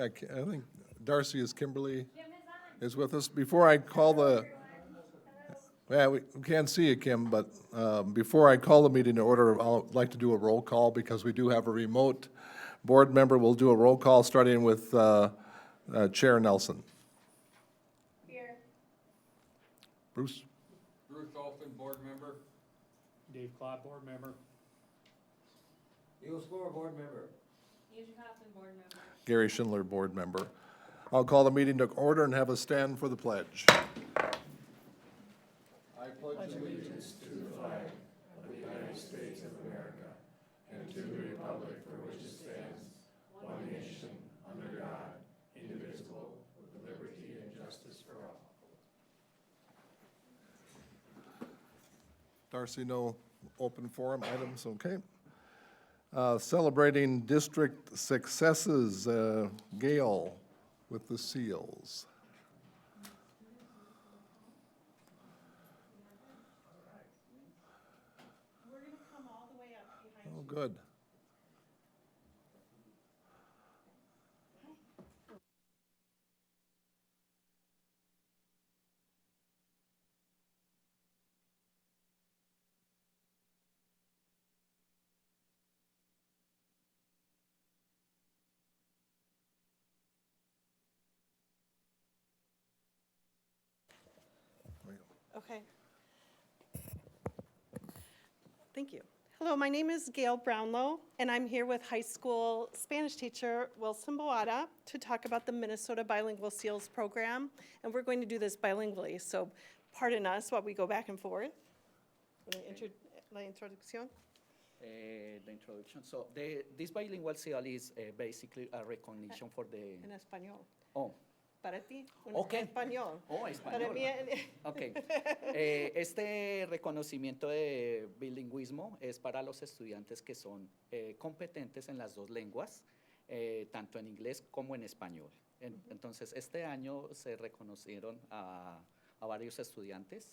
I think Darcy is Kimberly is with us. Before I call the, yeah, we can't see you, Kim, but before I call the meeting to order, I'd like to do a roll call because we do have a remote board member. We'll do a roll call starting with Chair Nelson. Here. Bruce? Bruce Olson, board member. Dave Claude, board member. Neil Score, board member. Asia Kaufman, board member. Gary Schindler, board member. I'll call the meeting to order and have a stand for the pledge. I pledge allegiance to the flag of the United States of America and to the republic for which it stands, one nation, under God, indivisible, with liberty and justice for all. Darcy, no open forum items, okay. Celebrating district successes, Gail with the seals. We're gonna come all the way up behind Oh, good. Okay. Thank you. Hello, my name is Gail Brownlow, and I'm here with high school Spanish teacher Wilson Boada to talk about the Minnesota Bilingual SEALS program. And we're going to do this bilingually, so pardon us while we go back and forth. La introducción. The introduction. So this bilingual seal is basically a recognition for the. En español. Oh, Para ti, en Okay. español. oh, Para español. mí, Ok. Este reconocimiento de bilingüismo es para los estudiantes que son competentes en las dos lenguas, tanto en inglés como en español. Entonces, este año se reconocieron a varios estudiantes.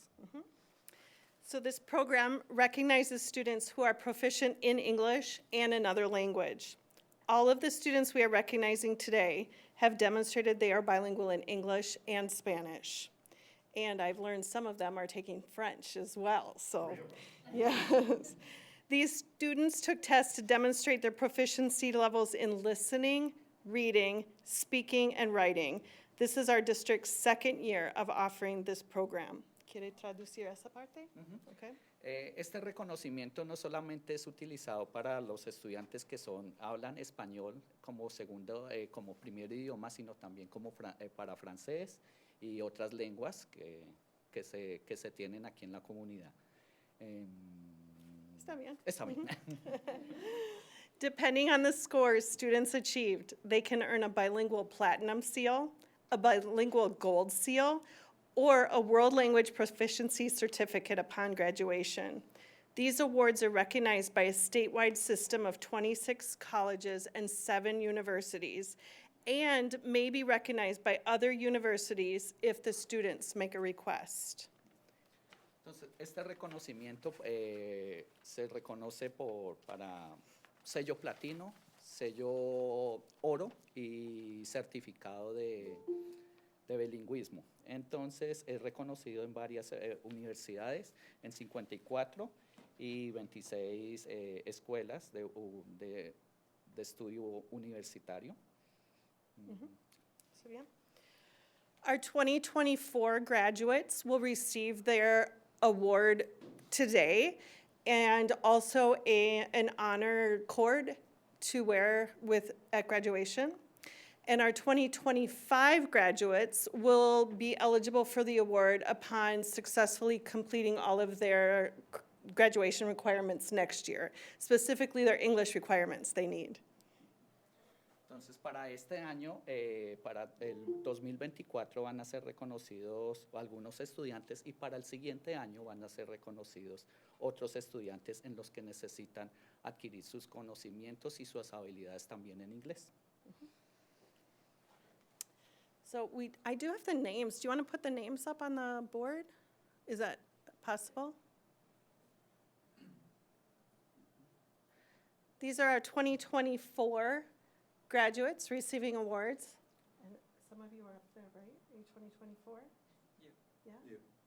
So this program recognizes students who are proficient in English and another language. All of the students we are recognizing today have demonstrated they are bilingual in English and Spanish. And I've learned some of them are taking French as well, so, yes. These students took tests to demonstrate their proficiency levels in listening, reading, speaking, and writing. This is our district's second year of offering this program. ¿Quiere traducir esa parte? Okay. Este reconocimiento no solamente es utilizado para los estudiantes que hablan español como segundo, como primer idioma, sino también como para francés y otras lenguas que se tienen aquí en la comunidad. Está bien. Está bien. Depending on the scores students achieved, they can earn a bilingual platinum seal, a bilingual gold seal, or a world language proficiency certificate upon graduation. These awards are recognized by a statewide system of 26 colleges and 7 universities, and may be recognized by other universities if the students make a request. Entonces, este reconocimiento se reconoce para sello platino, sello oro y certificado de bilingüismo. Entonces, es reconocido en varias universidades, en 54 y 26 escuelas de estudio universitario. So, yeah. Our 2024 graduates will receive their award today and also an honor cord to wear at graduation. And our 2025 graduates will be eligible for the award upon successfully completing all of their graduation requirements next year, specifically their English requirements they need. Entonces, para este año, para el 2024 van a ser reconocidos algunos estudiantes y para el siguiente año van a ser reconocidos otros estudiantes en los que necesitan adquirir sus conocimientos y sus habilidades también en inglés. So I do have the names. Do you want to put the names up on the board? Is that possible? These are our 2024 graduates receiving awards. And some of you are up there, right? Are you 2024? Yeah.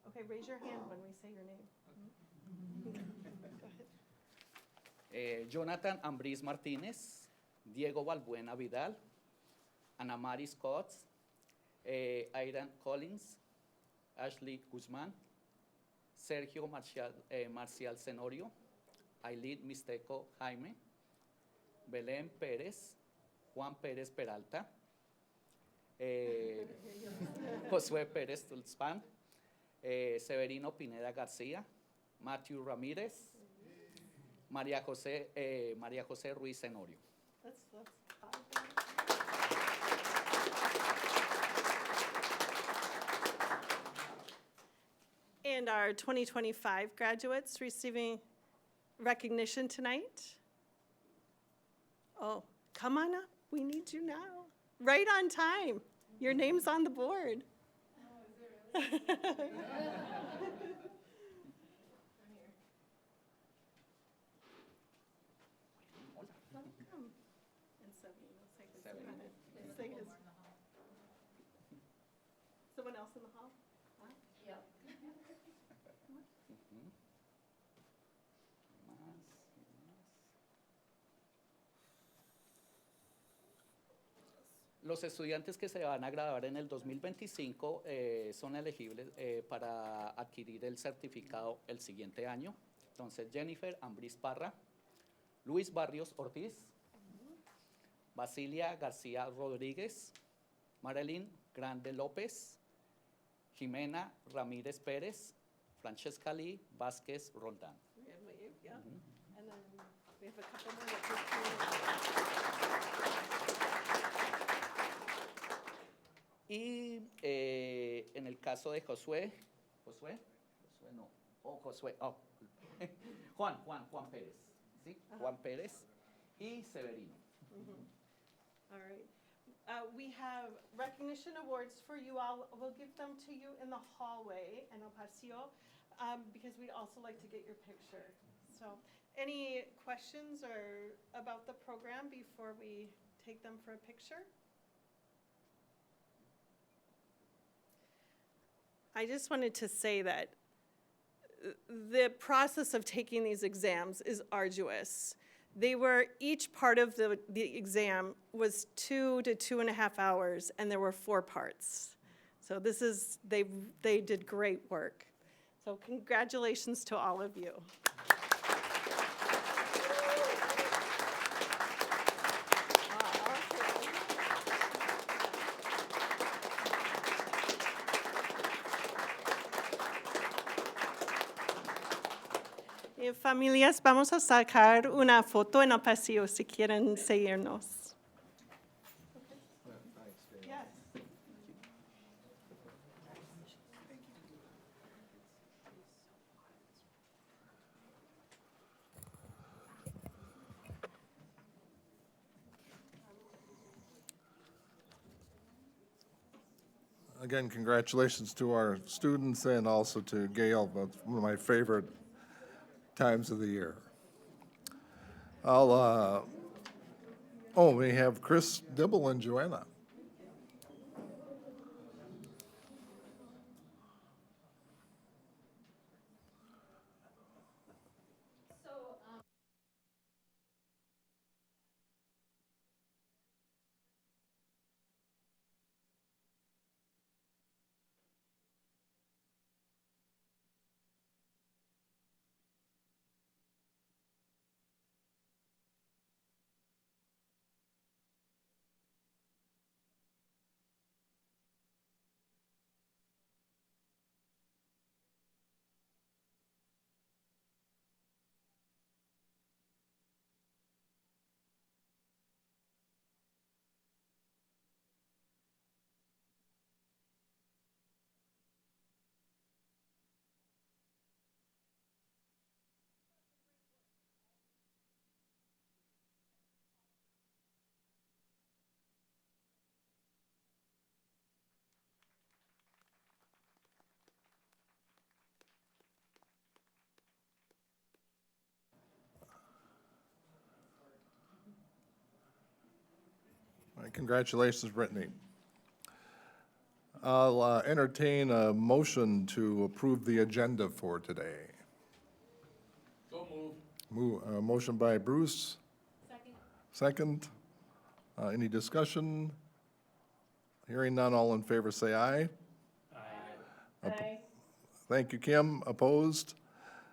Okay, raise your hand when we say your name. Go ahead. Jonathan Ambris Martínez, Diego Balbuena Vidal, Ana Mari Scott, Aidan Collins, Ashley Guzmán, Sergio Marcial Zenorio, Aileen Misteco Jaime, Belén Pérez, Juan Pérez Peralta, Josué Pérez Tulspan, Severino Pineda García, Matthew Ramírez, María José Ruiz Zenorio. That's five. And our 2025 graduates receiving recognition tonight. Oh, come on up. We need you now. Right on time. Your name's on the board. And Sabino, say his name. Say his. Someone else in the hall? Huh? Los estudiantes que se van a graduar en el 2025 son elegibles para adquirir el certificado el siguiente año. Entonces, Jennifer Ambris Parra, Luis Barrios Ortiz, Basilia García Rodríguez, Marilyn Grande López, Jimena Ramírez Pérez, Francesca Lee Vázquez Roldán. We have you, yeah. And then we have a couple more that just Y en el caso de Josué, Juan Pérez, ¿sí? Juan Pérez y Severino. All right. We have recognition awards for you all. We'll give them to you in the hallway in El Pasillo because we'd also like to get your picture. So any questions or about the program before we take them for a picture? I just wanted to say that the process of taking these exams is arduous. Each part of the exam was 2 to 2.5 hours, and there were 4 parts. So they did great work. So congratulations to all of you. Familias, vamos a sacar una foto en el pasillo si quieren seguirnos. Yes. Again, congratulations to our students and also to Gail, that's one of my favorite times of the year. We have Chris Dibble and Joanna. right, congratulations, Brittany. I'll entertain a motion to approve the agenda for today. So moved. Motion by Bruce. Second. Any discussion? Hearing none, all in favor say aye. Aye. Thank you, Kim. Opposed?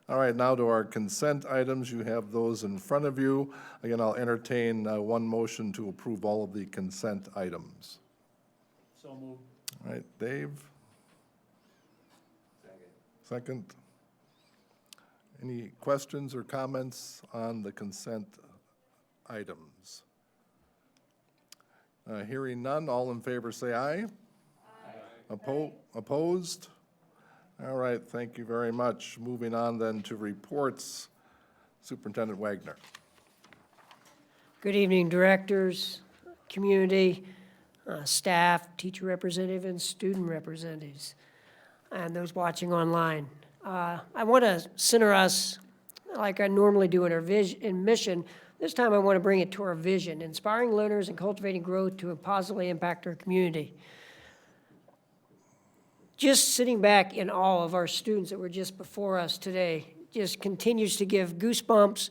All right, now to our consent items. You have those in front of you. Again, I'll entertain one motion to approve all of the consent items. So moved. All right, Dave? Second. Any questions or comments on the consent items? Hearing none, all in favor say aye. Opposed? All right, thank you very much. Moving on then to reports. Superintendent Wagner. Good evening, directors, community, staff, teacher representative, and student representatives, and those watching online. I want to center us, like I normally do in our mission. This time I want to bring it to our vision, inspiring learners and cultivating growth to positively impact our community. Just sitting back in awe of our students that were just before us today just continues to give goosebumps,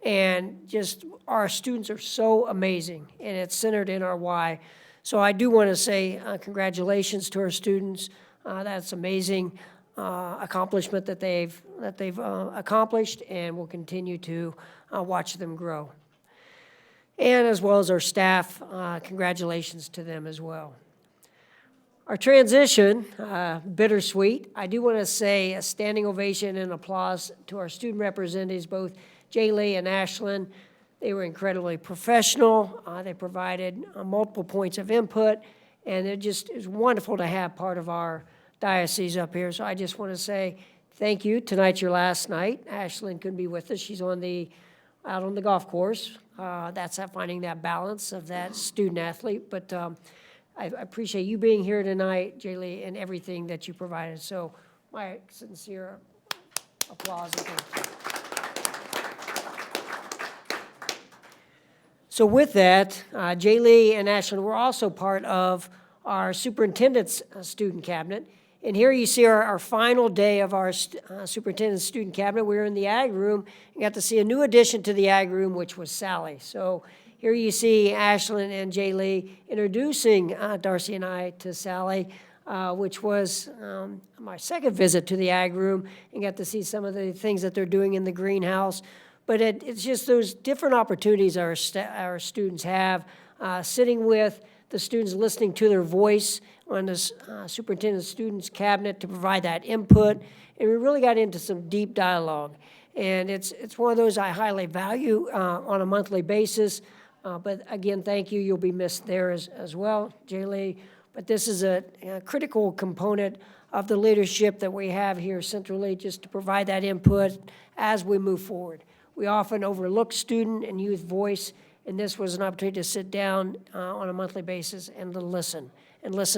and just our students are so amazing, and it's centered in our why. So I do want to say congratulations to our students. That's amazing accomplishment that they've accomplished, and we'll continue to watch them grow. And as well as our staff, congratulations to them as well. Our transition, bittersweet. I do want to say a standing ovation and applause to our student representatives, both Jaylee and Ashlyn. They were incredibly professional. They provided multiple points of input, and it was wonderful to have part of our diocese up here. So I just want to say thank you. Tonight's your last night. Ashlyn couldn't be with us. She's out on the golf course. That's finding that balance of that student athlete. But I appreciate you being here tonight, Jaylee, and everything that you provided. So my sincere applause and thank you. So with that, Jaylee and Ashlyn were also part of our superintendent's student cabinet. And here you see our final day of our superintendent's student cabinet. We were in the ag room and got to see a new addition to the ag room, which was Sally. So here you see Ashlyn and Jaylee introducing Darcy and I to Sally, which was my second visit to the ag room, and got to see some of the things that they're doing in the greenhouse. But it's just those different opportunities our students have, sitting with the students, listening to their voice on the superintendent's students cabinet to provide that input. And we really got into some deep dialogue. And it's one of those I highly value on a monthly basis. But again, thank you. You'll be missed there as well, Jaylee. But this is a critical component of the leadership that we have here centrally, just to provide that input as we move forward. We often overlook student and youth voice, and this was an opportunity to sit down on a monthly basis and to listen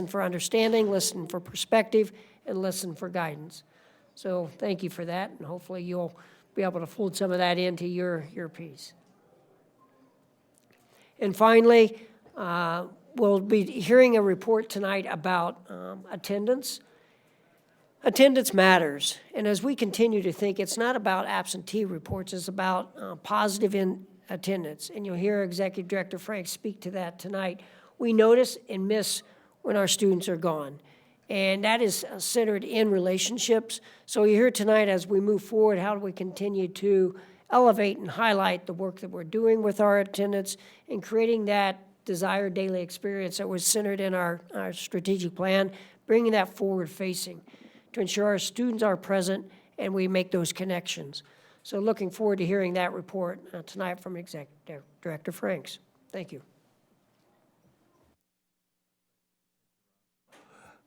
for understanding, listen for perspective, and listen for guidance. So thank you for that, and hopefully you'll be able to fold some of that into your piece. And finally, we'll be hearing a report tonight about attendance. Attendance matters, and as we continue to think, it's not about absentee reports, it's about positive attendance, and you'll hear Executive Director Frank speak to that tonight. We notice and miss when our students are gone, and that is centered in relationships. So you hear tonight, as we move forward, how do we continue to elevate and highlight the work that we're doing with our attendance and creating that desired daily experience that was centered in our strategic plan, bringing that forward-facing to ensure our students are present and we make those connections. So looking forward to hearing that report tonight from Executive Director Franks. Thank you.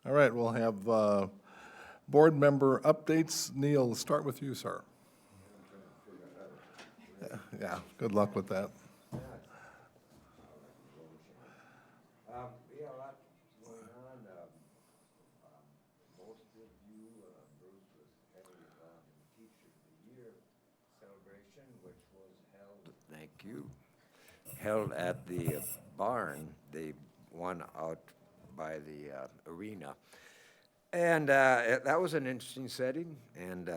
All right, we'll have board member updates. Neil, start with you, sir. Yeah, good luck with that. Yeah, a lot going on. Most of you, Bruce was heading the Teacher of the Year celebration, which was held. Thank you. Held at the barn, the one out by the arena. And that was an interesting setting and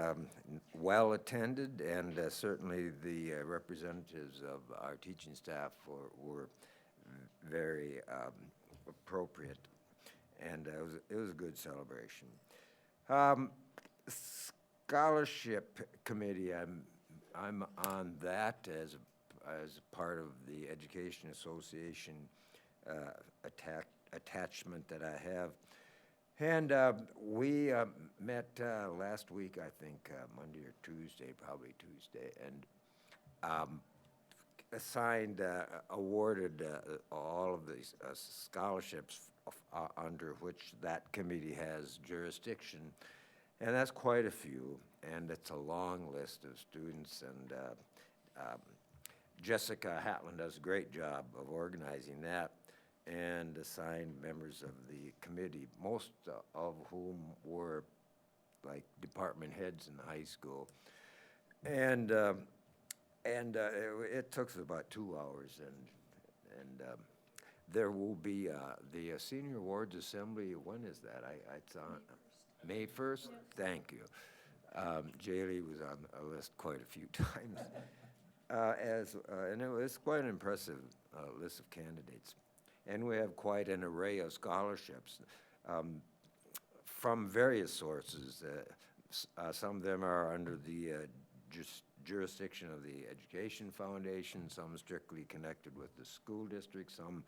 well-attended, and certainly the representatives of our teaching staff were very appropriate, and it was a good celebration. Scholarship committee, I'm on that as part of the Education Association attachment that I have. And we met last week, I think, Monday or Tuesday, probably Tuesday, and assigned, awarded all of these scholarships under which that committee has jurisdiction. And that's quite a few, and it's a long list of students, and Jessica Hatland does a great job of organizing that and assigned members of the committee, most of whom were like department heads in the high school. And it took us about 2 hours, and there will be the Senior Awards Assembly. When is that? It's on May 1st? Thank you. Jaylee was on a list quite a few times. And it was quite an impressive list of candidates. And we have quite an array of scholarships from various sources. Some of them are under the jurisdiction of the Education Foundation, some strictly connected with the school district, some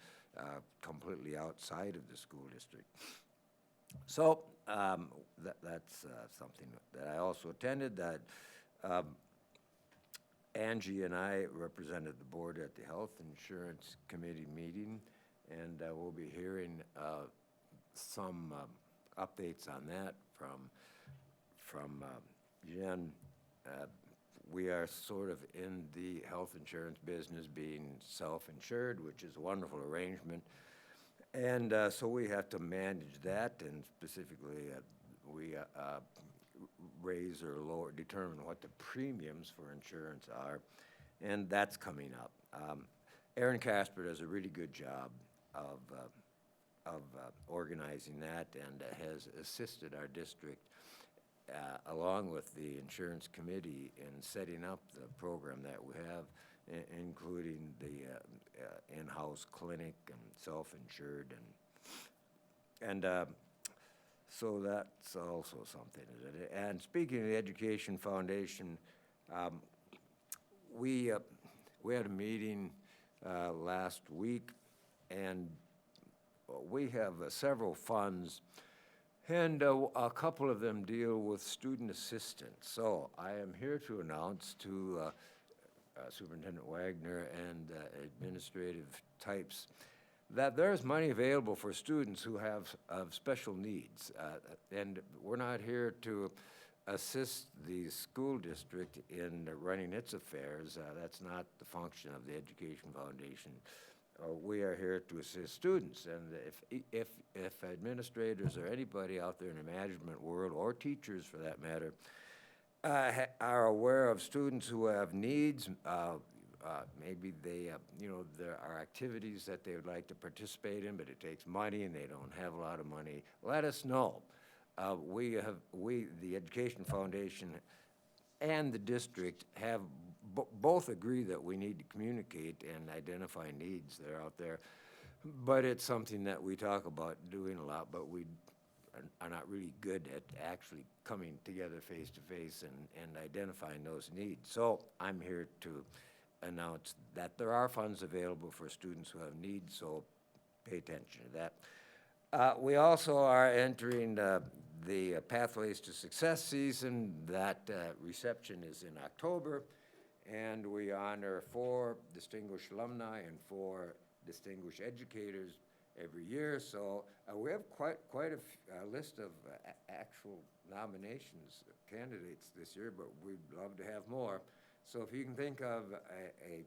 completely outside of the school district. So that's something that I also attended. That Angie and I represented the board at the Health Insurance Committee meeting, and we'll be hearing some updates on that from Jen. We are sort of in the health insurance business, being self-insured, which is a wonderful arrangement. And so we have to manage that, and specifically we raise or lower, determine what the premiums for insurance are, and that's coming up. Aaron Casper does a really good job of organizing that, and has assisted our district along with the insurance committee in setting up the program that we have, including the in-house clinic and self-insured, and so that's also something. And speaking of the Education Foundation, we had a meeting last week, and we have several funds, and a couple of them deal with student assistance. So I am here to announce to Superintendent Wagner and administrative types that there's money available for students who have special needs. And we're not here to assist the school district in running its affairs. That's not the function of the Education Foundation. We are here to assist students, and if administrators or anybody out there in the management world, or teachers for that matter, are aware of students who have needs, maybe they, there are activities that they would like to participate in, but it takes money and they don't have a lot of money, let us know. The Education Foundation and the district have both agree that we need to communicate and identify needs that are out there, but it's something that we talk about doing a lot, but we are not really good at actually coming together face to face and identifying those needs. So I'm here to announce that there are funds available for students who have needs, so pay attention to that. We also are entering the Pathways to Success season. That reception is in October, and we honor 4 distinguished alumni and 4 distinguished educators every year. So we have quite a list of actual nominations, candidates this year, but we'd love to have more. So if you can think of a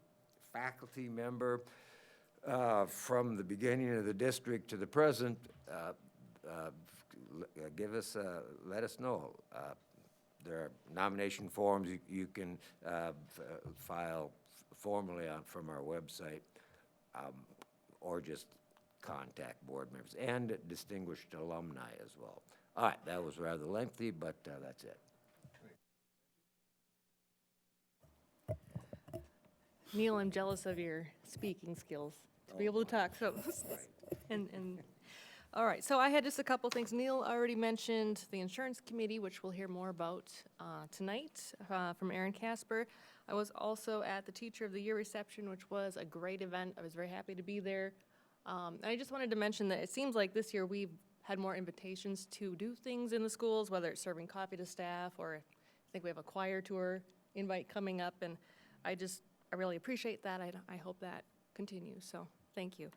faculty member from the beginning of the district to the present, let us know. There are nomination forms you can file formally from our website. or just contact board members, and distinguished alumni as well. All right, that was rather lengthy, but that's it. Neil, I'm jealous of your speaking skills to be able to talk, so, all right, so I had just a couple things. Neil already mentioned the insurance committee, which we'll hear more about tonight from Aaron Casper. I was also at the Teacher of the Year reception, which was a great event. I was very happy to be there. And I just wanted to mention that it seems like this year we've had more invitations to do things in the schools, whether it's serving coffee to staff, or I think we have a choir tour invite coming up, and I really appreciate that. I hope that continues, so thank you.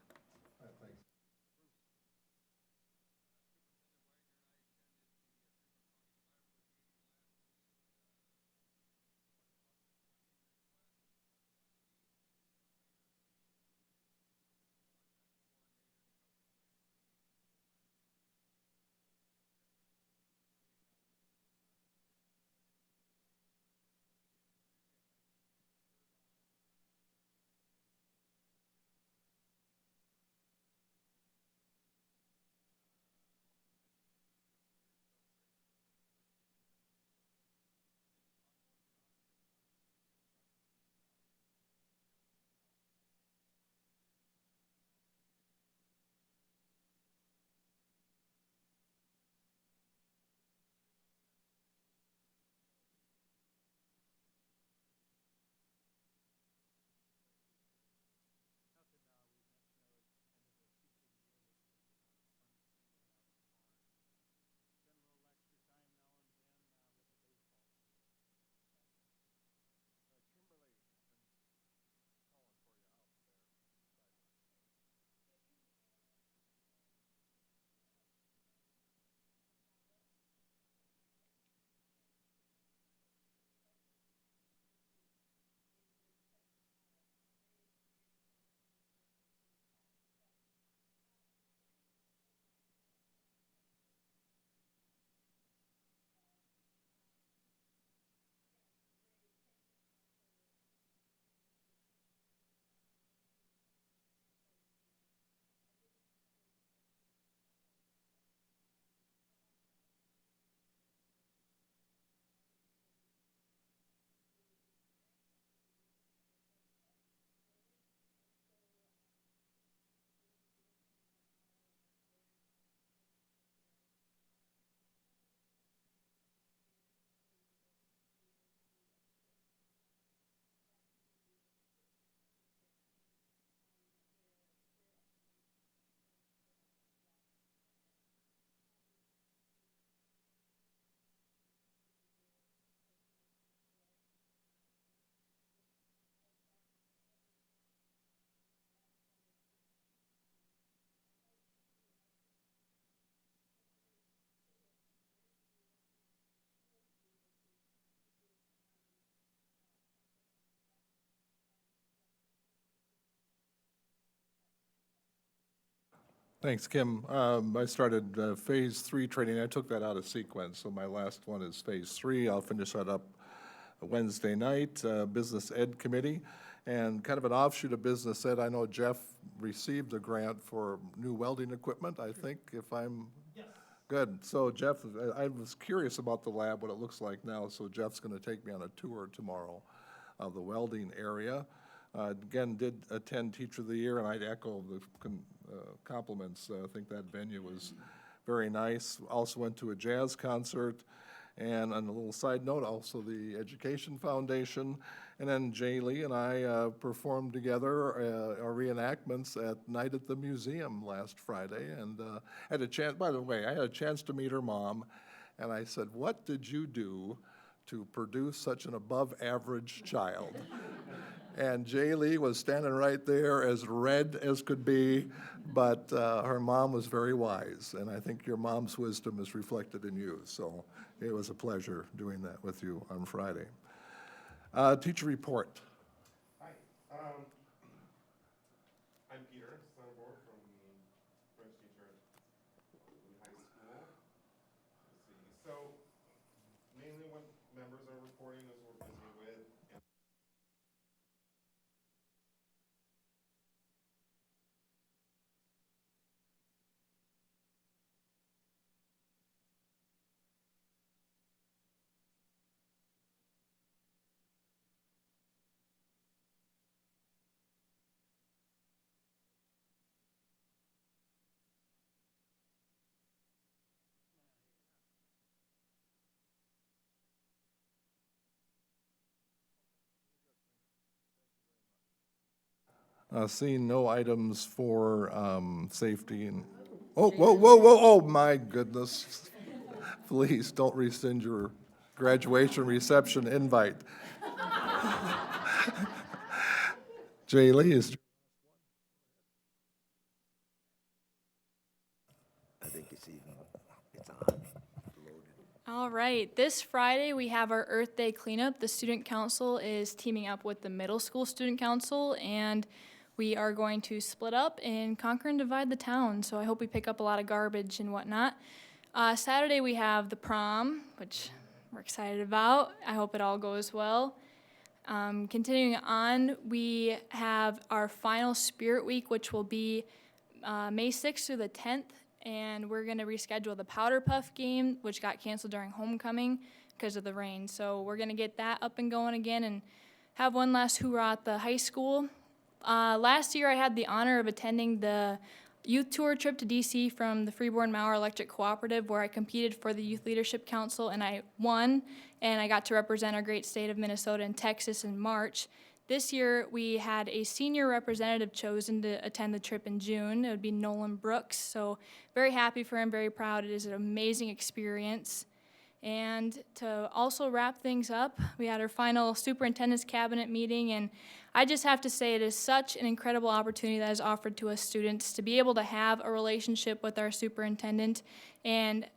Thanks, Kim. I started Phase 3 training. I took that out of sequence, so my last one is Phase 3. I'll finish that up Wednesday night, Business Ed Committee. And kind of an offshoot of Business Ed, I know Jeff received a grant for new welding equipment, I think, if I'm... Yes. Good. So Jeff, I was curious about the lab, what it looks like now, so Jeff's going to take me on a tour tomorrow of the welding area. Again, did attend Teacher of the Year, and I'd echo the compliments. I think that venue was very nice. Also went to a jazz concert, and on a little side note, also the Education Foundation. And then Jay Lee and I performed together our reenactments at Night at the Museum last Friday, and had a chance, by the way, I had a chance to meet her mom, and I said, "What did you do to produce such an above-average child?" And Jay Lee was standing right there, as red as could be, but her mom was very wise, and I think your mom's wisdom is reflected in you. So it was a pleasure doing that with you on Friday. Teacher report. Hi, I'm Peter Sonneborg from French teacher at Lee High School. Let's see, so mainly what members are reporting is we're busy with Seeing no items for safety and, oh, whoa, whoa, whoa, oh, my goodness. Please don't rescind your graduation reception invite. Jay Lee is, I think it's on, loaded. All right, this Friday we have our Earth Day cleanup. The Student Council is teaming up with the Middle School Student Council, and we are going to split up and conquer and divide the town. So I hope we pick up a lot of garbage and whatnot. Saturday we have the prom, which we're excited about. I hope it all goes well. Continuing on, we have our final Spirit Week, which will be May 6th through the 10th, and we're going to reschedule the Powder Puff game, which got canceled during homecoming because of the rain. So we're going to get that up and going again and have one last hoorah at the high school. Last year, I had the honor of attending the youth tour trip to DC from the Freeborn Mauer Electric Cooperative, where I competed for the Youth Leadership Council, and I won, and I got to represent our great state of Minnesota and Texas in March. This year, we had a senior representative chosen to attend the trip in June. It would be Nolan Brooks, so very happy for him, very proud. It is an amazing experience. And to also wrap things up, we had our final superintendent's cabinet meeting, and I just have to say it is such an incredible opportunity that is offered to us students to be able to have a relationship with our superintendent and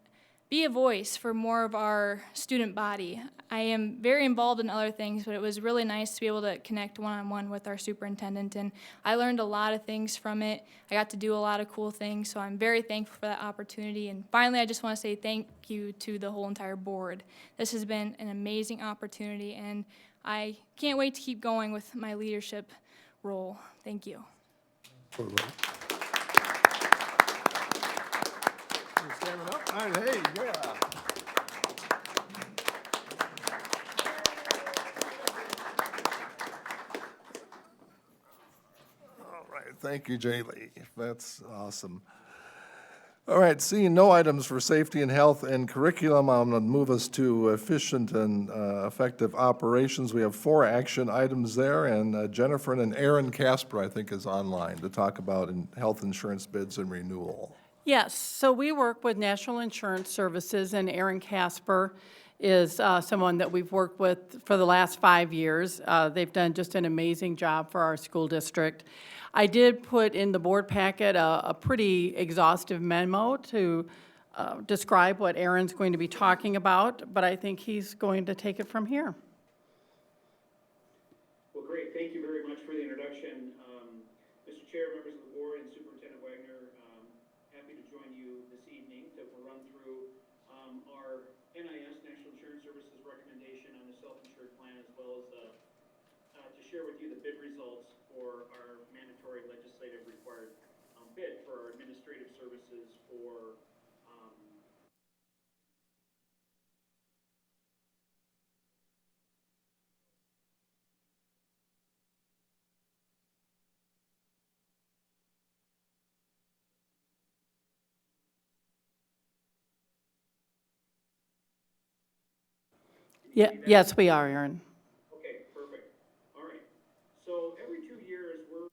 be a voice for more of our student body. I am very involved in other things, but it was really nice to be able to connect one-on-one with our superintendent, and I learned a lot of things from it. I got to do a lot of cool things, so I'm very thankful for that opportunity. And finally, I just want to say thank you to the whole entire board. This has been an amazing opportunity, and I can't wait to keep going with my leadership role. Thank you. standing up. All right, hey, yeah. All right, thank you, Jay Lee. That's awesome. All right, seeing no items for safety and health and curriculum, I'm going to move us to efficient and effective operations. We have 4 action items there, and Jennifer and Aaron Casper, I think, is online to talk about health insurance bids and renewal. Yes, so we work with National Insurance Services, and Aaron Casper is someone that we've worked with for the last 5 years. They've done just an amazing job for our school district. I did put in the board packet a pretty exhaustive memo to describe what Aaron's going to be talking about, but I think he's going to take it from here. Well, great. Thank you very much for the introduction. Mr. Chair, members of the board, and Superintendent Wagner, happy to join you this evening to run through our NIS, National Insurance Services recommendation on the self-insured plan, as well as to share with you the bid results for our mandatory legislative required bid for our administrative services for Yeah, yes, we are, Aaron. Okay, perfect. All right. So every 2 years, we're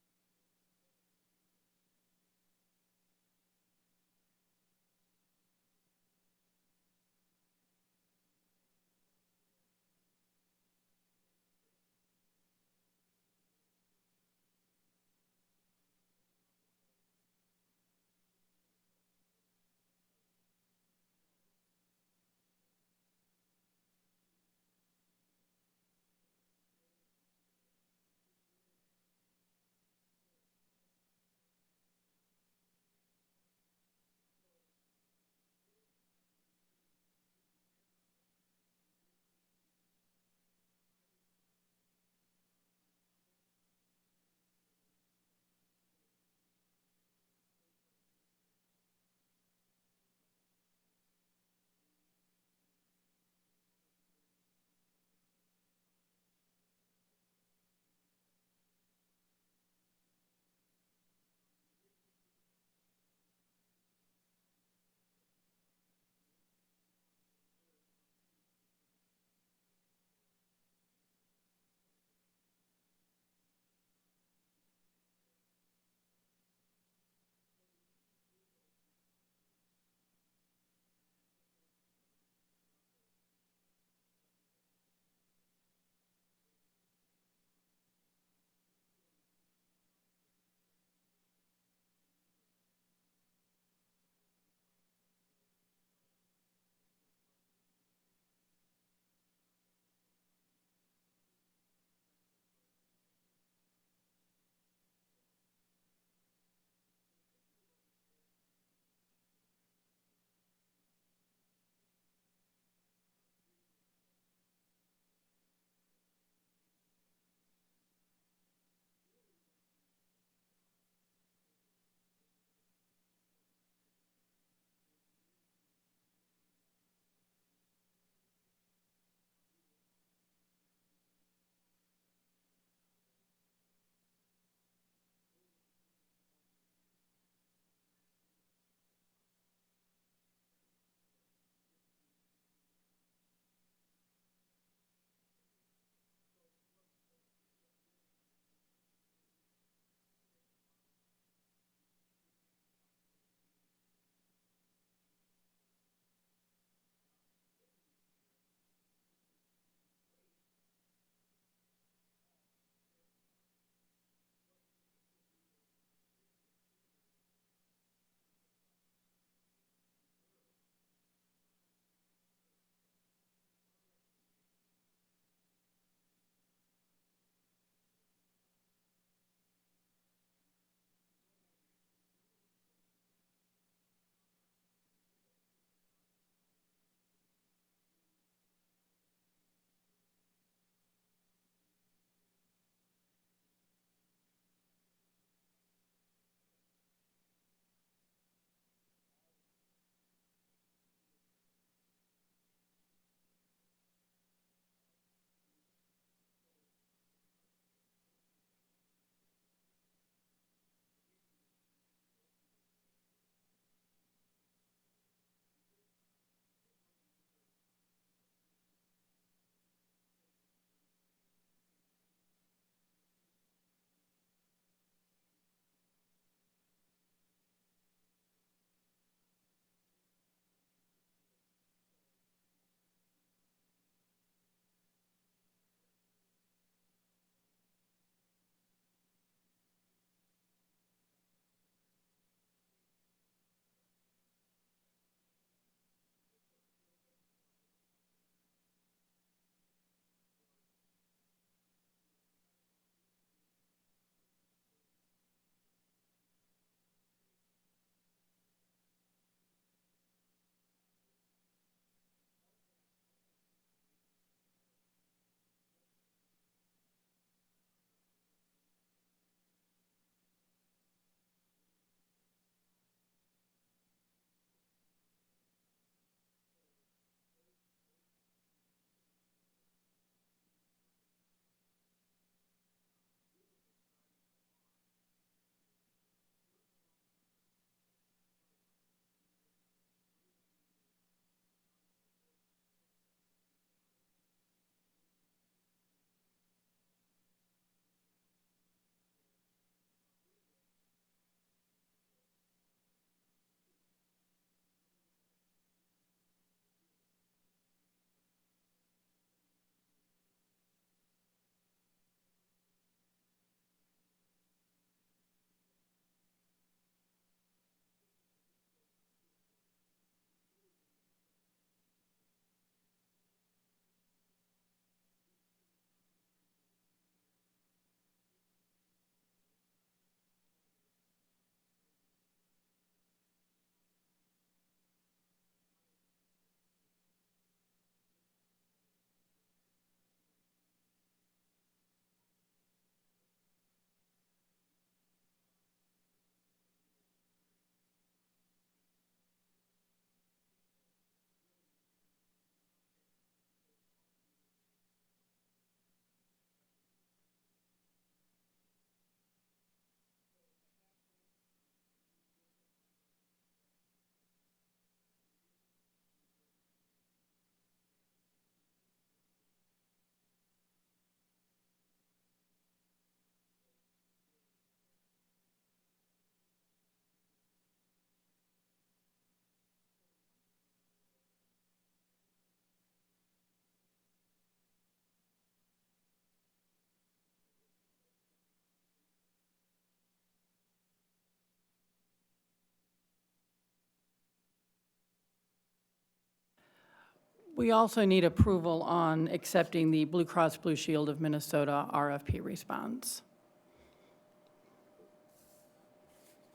We also need approval on accepting the Blue Cross Blue Shield of Minnesota RFP response.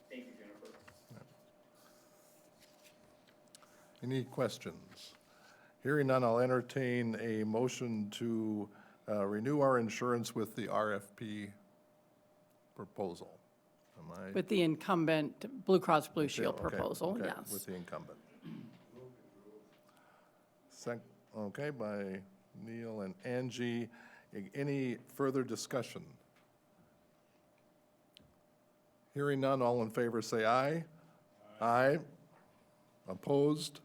Thank you, Jennifer. Any questions? Hearing none, I'll entertain a motion to renew our insurance with the RFP proposal. Am I? With the incumbent Blue Cross Blue Shield Okay, proposal, okay, yes. with the incumbent. Okay, by Neil and Angie. Any further discussion? Hearing none, all in favor say aye. Aye. Opposed?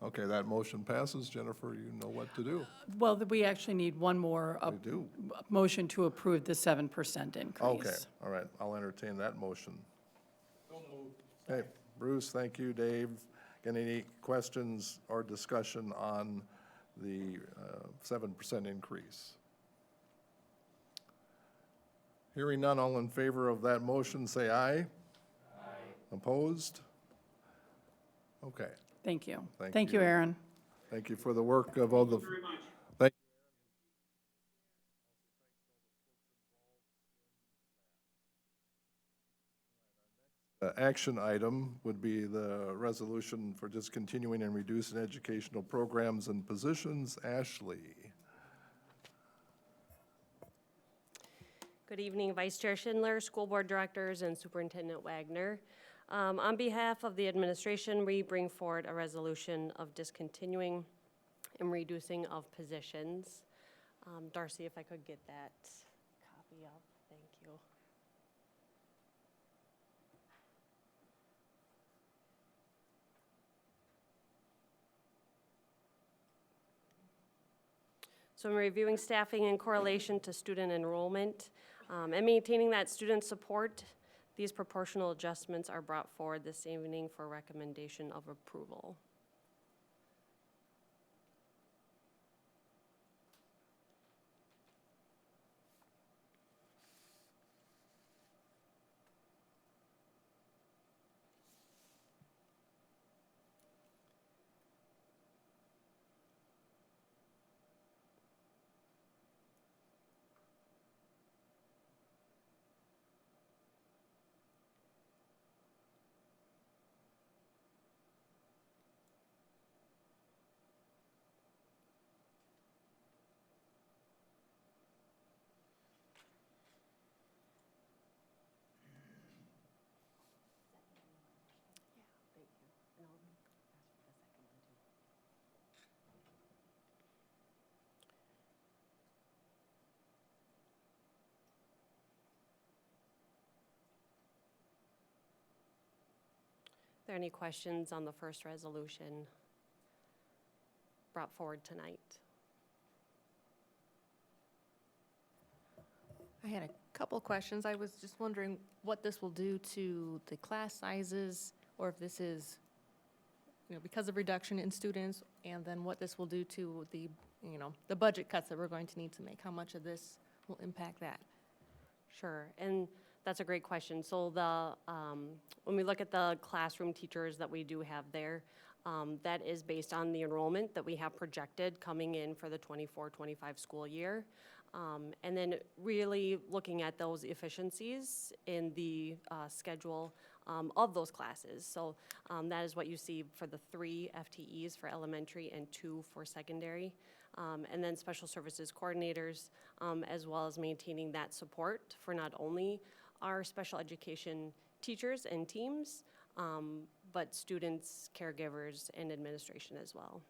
Okay, that motion passes. Jennifer, you know what to do. Well, we actually need one more We do. motion to approve the 7% increase. Okay, all right, I'll entertain that motion. Okay, Bruce, thank you. Dave, any questions or discussion on the 7% increase? Hearing none, all in favor of that motion, say aye. Aye. Opposed? Okay, Thank you. Thank Thank you, you. Aaron. thank you for the work of all the. Very much. Thank Action item would be the resolution for discontinuing and reducing educational programs and positions. Ashley. Good evening, Vice Chair Schindler, School Board Directors, and Superintendent Wagner. On behalf of the administration, we bring forward a resolution of discontinuing and reducing of positions. Darcy, if I could get that copy up, thank you. So I'm reviewing staffing in correlation to student enrollment and maintaining that student support. These proportional adjustments are brought forward this evening for recommendation of approval. Are there any questions on the first resolution brought forward tonight? I had a couple questions. I was just wondering what this will do to the class sizes, or if this is, because of reduction in students, and then what this will do to the, the budget cuts that we're going to need to make. How much of this will impact that? Sure, and that's a great question. So when we look at the classroom teachers that we do have there, that is based on the enrollment that we have projected coming in for the 24-25 school year. And then really looking at those efficiencies in the schedule of those classes. So that is what you see for the 3 FTEs for elementary and 2 for secondary. And then special services coordinators, as well as maintaining that support for not only our special education teachers and teams, but students, caregivers, and administration as well.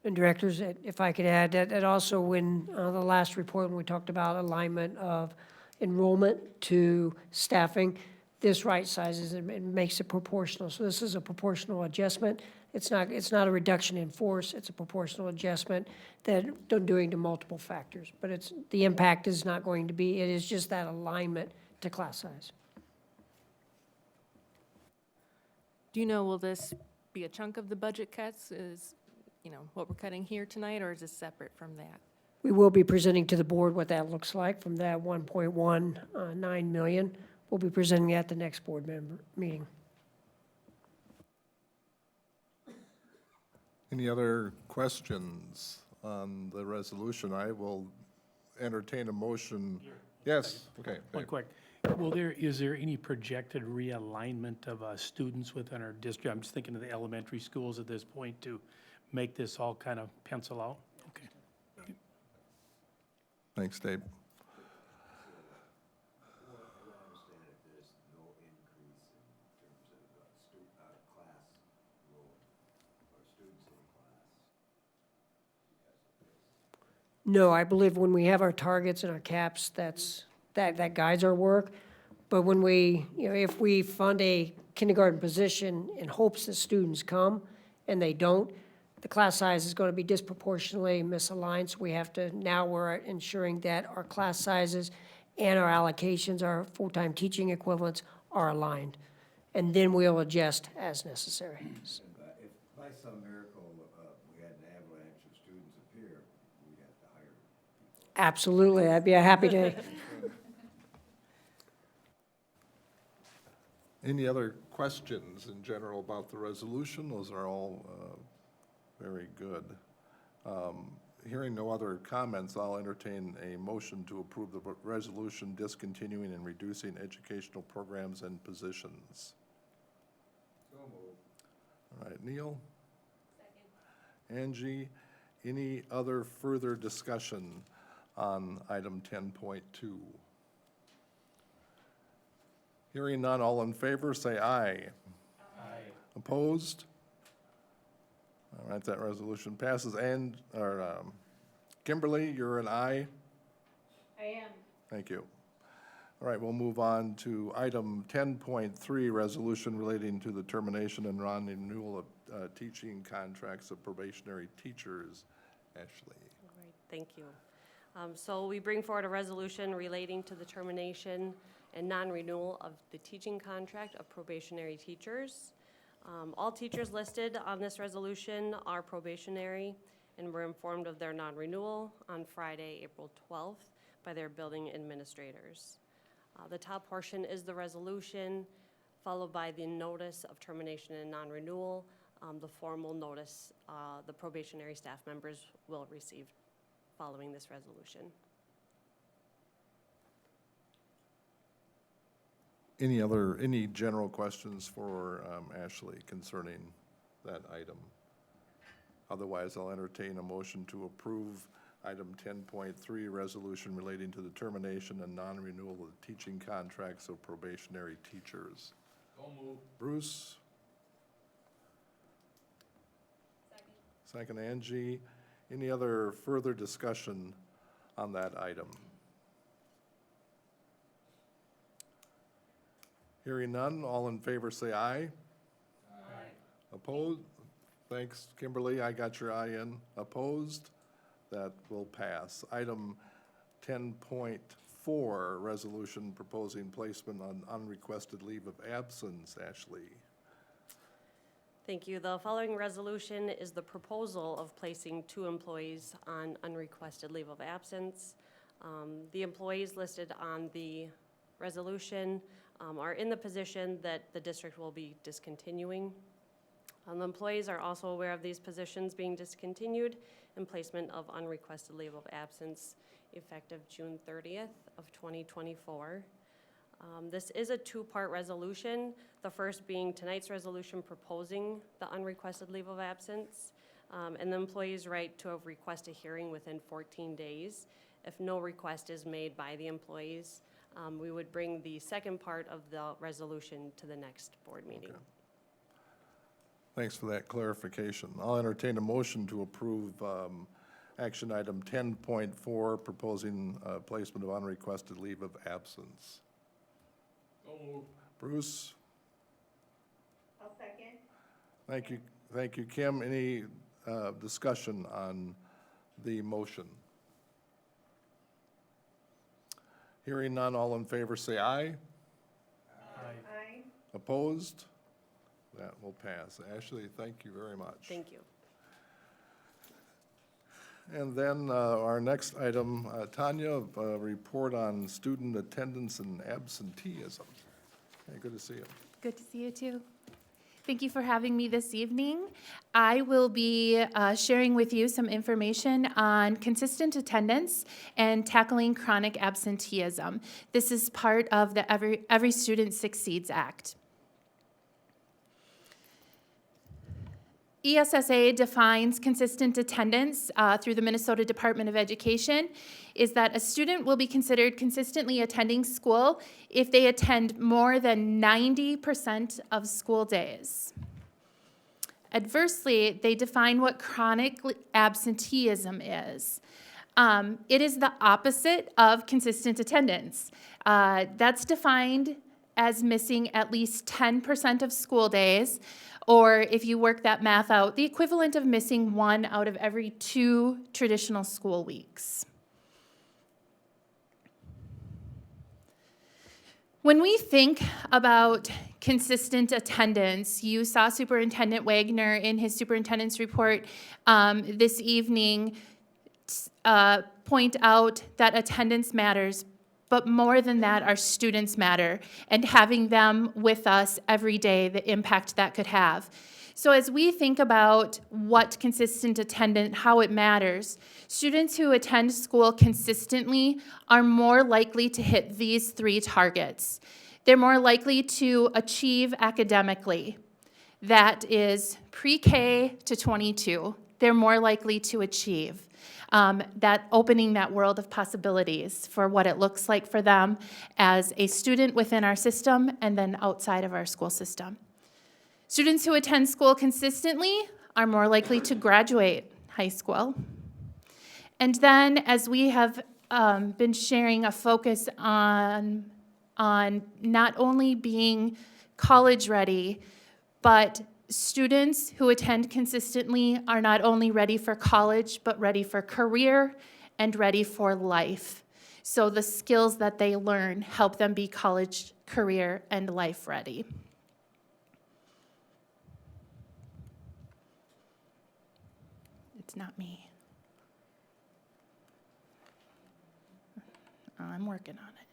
And directors, if I could add, that also when the last report, when we talked about alignment of enrollment to staffing, this right sizes it and makes it proportional. So this is a proportional adjustment. It's not a reduction in force, it's a proportional adjustment that they're doing to multiple factors. But the impact is not going to be, it is just that alignment to class size. Do you know, will this be a chunk of the budget cuts? Is, what we're cutting here tonight, or is this separate from that? We will be presenting to the board what that looks like from that 1.19 million. We'll be presenting at the next board member meeting. Any other questions on the resolution? I will entertain a motion. Yes, okay. One Dave. quick, is there any projected realignment of students within our district? I'm just thinking of the elementary schools at this point to make this all kind of pencil out. Okay. Thanks, Dave. No, I believe when we have our targets and our caps, that guides our work. But when if we fund a kindergarten position in hopes that students come and they don't, the class size is going to be disproportionately misaligned. So now we're ensuring that our class sizes and our allocations, our full-time teaching equivalents are aligned. And then we'll adjust as necessary. If by some miracle we had an avalanche of students appear, we'd have to hire people. Absolutely, I'd be happy to. Any other questions in general about the resolution? Those are all very good. Hearing no other comments, I'll entertain a motion to approve the resolution discontinuing and reducing educational programs and positions. So moved. All right, Neil? Second. Angie, any other further discussion on item 10.2? Hearing none, all in favor, say aye. Aye. Opposed? All right, that resolution passes. And, Kimberly, you're an aye? I am. Thank you. All right, we'll move on to item 10.3, resolution relating to the termination and non-renewal of teaching contracts of probationary teachers. Ashley. All right, thank you. So we bring forward a resolution relating to the termination and non-renewal of the teaching contract of probationary teachers. All teachers listed on this resolution are probationary and were informed of their non-renewal on Friday, April 12th by their building administrators. The top portion is the resolution, followed by the notice of termination and non-renewal. The formal notice the probationary staff members will receive following this resolution. Any general questions for Ashley concerning that item? Otherwise, I'll entertain a motion to approve item 10.3, resolution relating to the termination and non-renewal of teaching contracts of probationary teachers. So moved. Bruce? Second, Angie. Any other further discussion on that item? Hearing none, all in favor say aye. Aye. Opposed? Thanks, Kimberly, I got your aye in. Opposed? That will pass. Item 10.4, resolution proposing placement on unrequested leave of absence. Ashley. Thank you. The following resolution is the proposal of placing 2 employees on unrequested leave of absence. The employees listed on the resolution are in the position that the district will be discontinuing. The employees are also aware of these positions being discontinued and placement of unrequested leave of absence effective June 30th of 2024. This is a 2-part resolution, the first being tonight's resolution proposing the unrequested leave of absence, and the employee's right to request a hearing within 14 days. If no request is made by the employees, we would bring the second part of the resolution to the next board meeting. Okay. Thanks for that clarification. I'll entertain a motion to approve action item 10.4, proposing placement of unrequested leave of absence. So moved. Bruce? I'll second. Thank you, Kim. Any discussion on the motion? Hearing none, all in favor say aye. Aye. Opposed? That will pass. Ashley, thank you very much. Thank you. And then our next item, Tanya, report on student attendance and absenteeism. Hey, good to see you. Good to see you too. Thank you for having me this evening. I will be sharing with you some information on consistent attendance and tackling chronic absenteeism. This is part of the Every Student Succeeds Act. ESSA defines consistent attendance through the Minnesota Department of Education is that a student will be considered consistently attending school if they attend more than 90% of school days. Adversely, they define what chronic absenteeism is. It is the opposite of consistent attendance. That's defined as missing at least 10% of school days, or if you work that math out, the equivalent of missing 1 out of every 2 traditional school weeks. When we think about consistent attendance, you saw Superintendent Wagner in his superintendent's report this evening point out that attendance matters, but more than that, our students matter, and having them with us every day, the impact that could have. So as we think about what consistent attendance, how it matters, students who attend school consistently are more likely to hit these 3 targets. They're more likely to achieve academically. That is pre-K to 22. They're more likely to achieve. That opening that world of possibilities for what it looks like for them as a student within our system and then outside of our school system. Students who attend school consistently are more likely to graduate high school. And then, as we have been sharing a focus on not only being college ready, but students who attend consistently are not only ready for college, but ready for career and ready for life. So the skills that they learn help them be college, career, and life ready. It's not me. I'm working on it.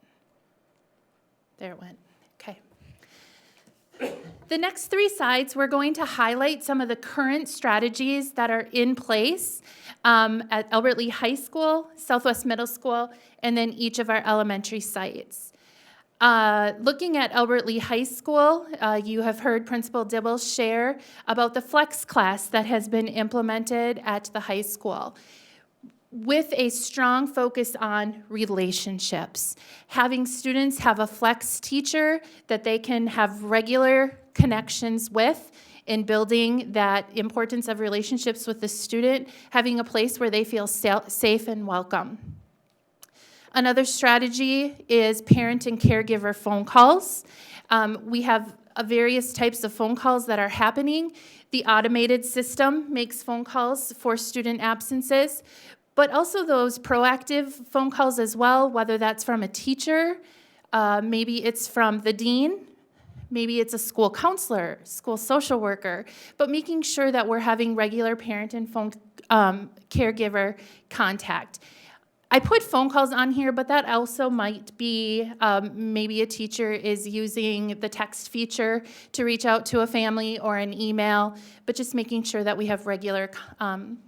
There it went. Okay. The next 3 slides, we're going to highlight some of the current strategies that are in place at Albert Lea High School, Southwest Middle School, and then each of our elementary sites. Looking at Albert Lea High School, you have heard Principal Dibble share about the flex class that has been implemented at the high school, with a strong focus on relationships. Having students have a flex teacher that they can have regular connections with in building that importance of relationships with the student, having a place where they feel safe and welcome. Another strategy is parent and caregiver phone calls. We have various types of phone calls that are happening. The automated system makes phone calls for student absences, but also those proactive phone calls as well, whether that's from a teacher, maybe it's from the dean, maybe it's a school counselor, school social worker, but making sure that we're having regular parent and phone caregiver contact. I put phone calls on here, but that also might be maybe a teacher is using the text feature to reach out to a family or an email, but just making sure that we have regular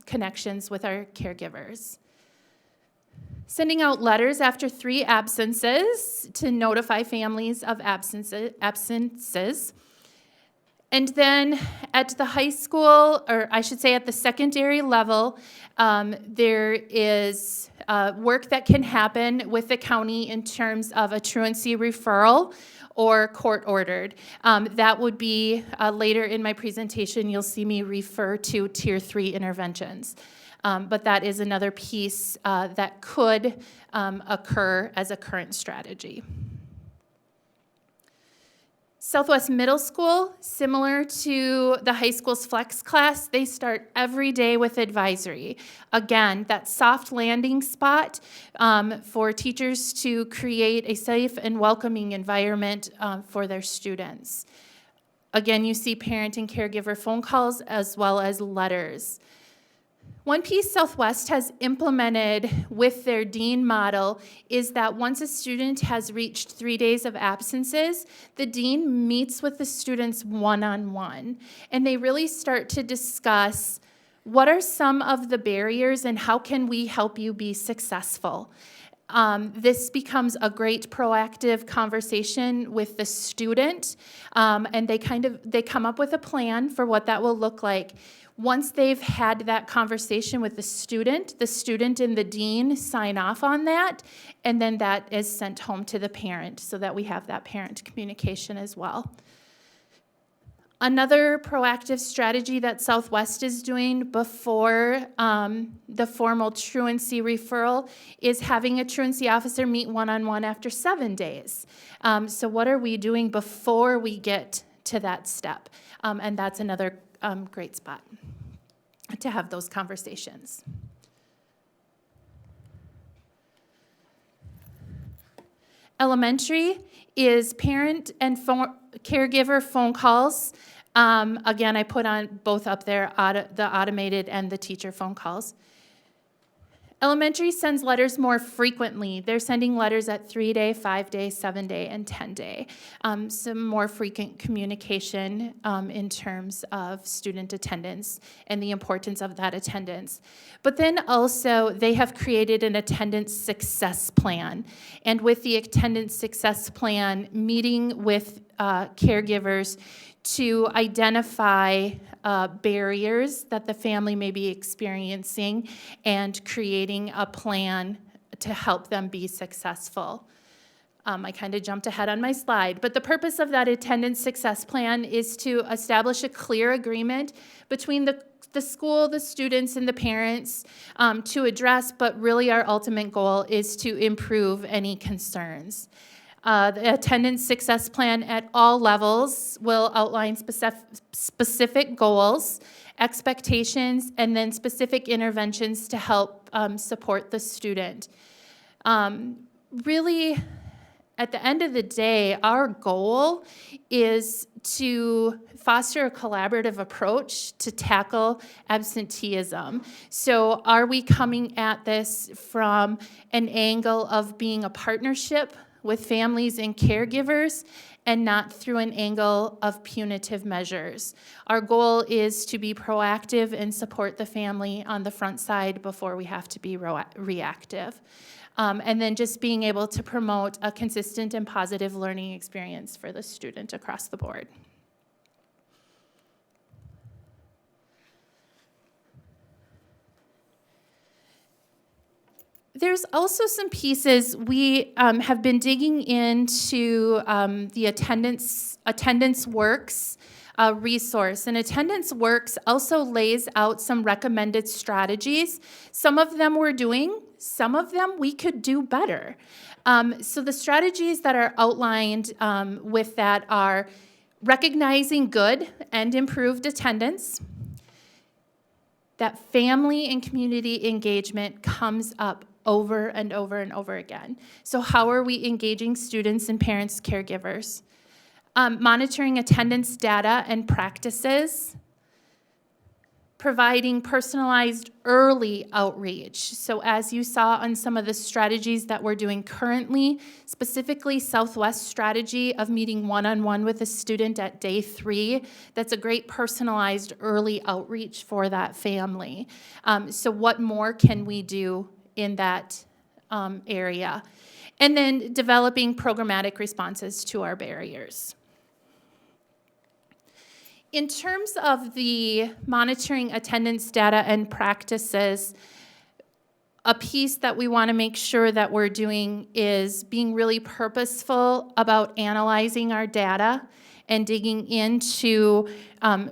connections with our caregivers. Sending out letters after 3 absences to notify families of absences. And then at the high school, or I should say at the secondary level, there is work that can happen with the county in terms of a truancy referral or court-ordered. That would be, later in my presentation, you'll see me refer to Tier 3 interventions. But that is another piece that could occur as a current strategy. Southwest Middle School, similar to the high school's flex class, they start every day with advisory. Again, that soft landing spot for teachers to create a safe and welcoming environment for their students. Again, you see parent and caregiver phone calls as well as letters. One piece Southwest has implemented with their dean model is that once a student has reached 3 days of absences, the dean meets with the students one-on-one, and they really start to discuss what are some of the barriers and how can we help you be successful. This becomes a great proactive conversation with the student, and they come up with a plan for what that will look like. Once they've had that conversation with the student and the dean sign off on that, and then that is sent home to the parent so that we have that parent communication as well. Another proactive strategy that Southwest is doing before the formal truancy referral is having a truancy officer meet one-on-one after 7 days. So what are we doing before we get to that step? And that's another great spot to have those conversations. Elementary is parent and caregiver phone calls. Again, I put on both up there, the automated and the teacher phone calls. Elementary sends letters more frequently. They're sending letters at 3-day, 5-day, 7-day, and 10-day. Some more frequent communication in terms of student attendance and the importance of that attendance. But then also, they have created an attendance success plan. And with the attendance success plan, meeting with caregivers to identify barriers that the family may be experiencing and creating a plan to help them be successful. I kind of jumped ahead on my slide, but the purpose of that attendance success plan is to establish a clear agreement between the school, the students, and the parents to address, but really our ultimate goal is to improve any concerns. The attendance success plan at all levels will outline specific goals, expectations, and then specific interventions to help support the student. Really, at the end of the day, our goal is to foster a collaborative approach to tackle absenteeism. So are we coming at this from an angle of being a partnership with families and caregivers, and not through an angle of punitive measures? Our goal is to be proactive and support the family on the front side before we have to be reactive. And then just being able to promote a consistent and positive learning experience for the student across the board. There's also some pieces we have been digging into the Attendance Works resource. And Attendance Works also lays out some recommended strategies. Some of them we're doing, some of them we could do better. So the strategies that are outlined with that are recognizing good and improved attendance, that family and community engagement comes up over and over and over again. So how are we engaging students and parents, caregivers? Monitoring attendance data and practices, providing personalized early outreach. So as you saw on some of the strategies that we're doing currently, specifically Southwest strategy of meeting one-on-one with a student at day 3, that's a great personalized early outreach for that family. So what more can we do in that area? And then developing programmatic responses to our barriers. In terms of the monitoring attendance data and practices, a piece that we want to make sure that we're doing is being really purposeful about analyzing our data and digging into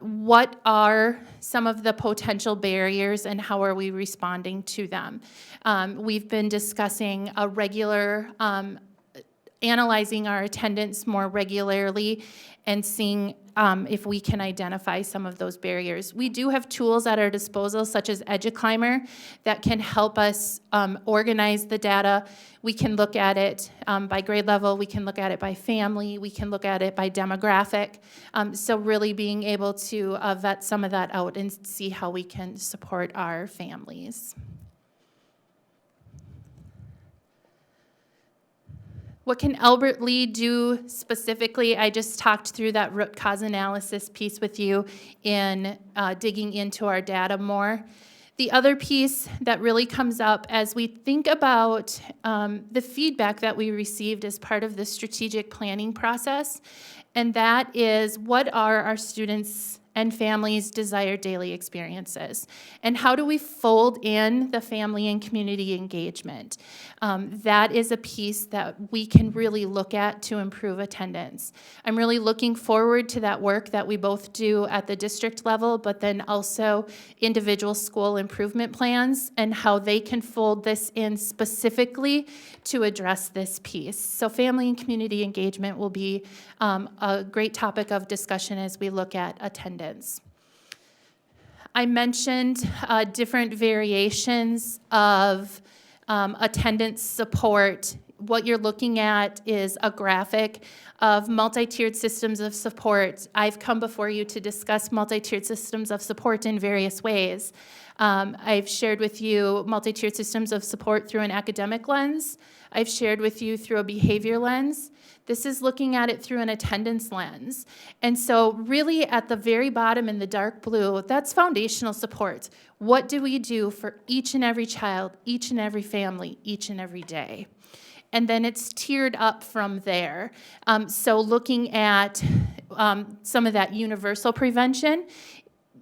what are some of the potential barriers and how are we responding to them. We've been discussing a regular analyzing our attendance more regularly and seeing if we can identify some of those barriers. We do have tools at our disposal, such as EduClimber, that can help us organize the data. We can look at it by grade level, we can look at it by family, we can look at it by demographic. So really being able to vet some of that out and see how we can support our families. What can Albert Lee do specifically? I just talked through that root cause analysis piece with you in digging into our data more. The other piece that really comes up as we think about the feedback that we received as part of the strategic planning process, and that is, what are our students' and families' desired daily experiences? And how do we fold in the family and community engagement? That is a piece that we can really look at to improve attendance. I'm really looking forward to that work that we both do at the district level, but then also individual school improvement plans and how they can fold this in specifically to address this piece. So family and community engagement will be a great topic of discussion as we look at attendance. I mentioned different variations of attendance support. What you're looking at is a graphic of multi-tiered systems of support. I've come before you to discuss multi-tiered systems of support in various ways. I've shared with you multi-tiered systems of support through an academic lens. I've shared with you through a behavior lens. This is looking at it through an attendance lens. And so really at the very bottom in the dark blue, that's foundational support. What do we do for each and every child, each and every family, each and every day? And then it's tiered up from there. So looking at some of that universal prevention,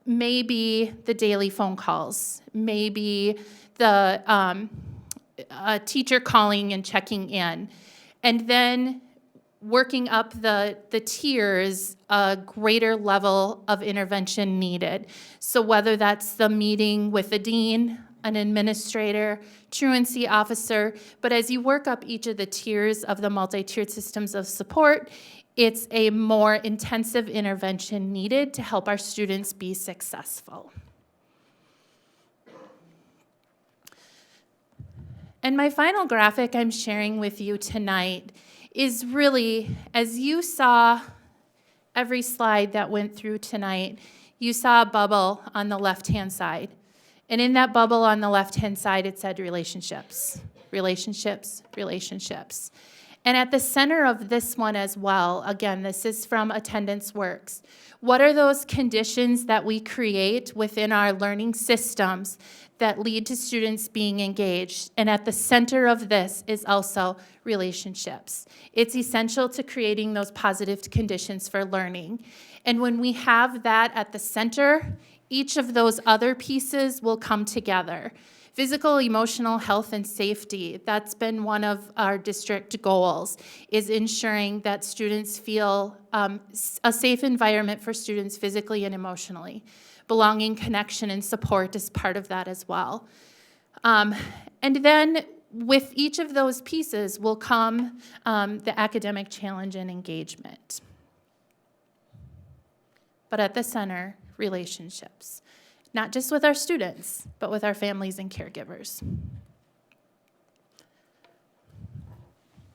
maybe the daily phone calls, maybe the teacher calling and checking in. And then working up the tiers, a greater level of intervention needed. So whether that's the meeting with the dean, an administrator, truancy officer, but as you work up each of the tiers of the multi-tiered systems of support, it's a more intensive intervention needed to help our students be successful. And my final graphic I'm sharing with you tonight is really, as you saw every slide that went through tonight, you saw a bubble on the left-hand side. And in that bubble on the left-hand side, it said relationships, relationships, relationships. And at the center of this one as well, again, this is from Attendance Works. What are those conditions that we create within our learning systems that lead to students being engaged? And at the center of this is also relationships. It's essential to creating those positive conditions for learning. And when we have that at the center, each of those other pieces will come together. Physical, emotional health, and safety, that's been one of our district goals, is ensuring that students feel a safe environment for students physically and emotionally. Belonging, connection, and support is part of that as well. And then with each of those pieces will come the academic challenge and engagement. But at the center, relationships. Not just with our students, but with our families and caregivers.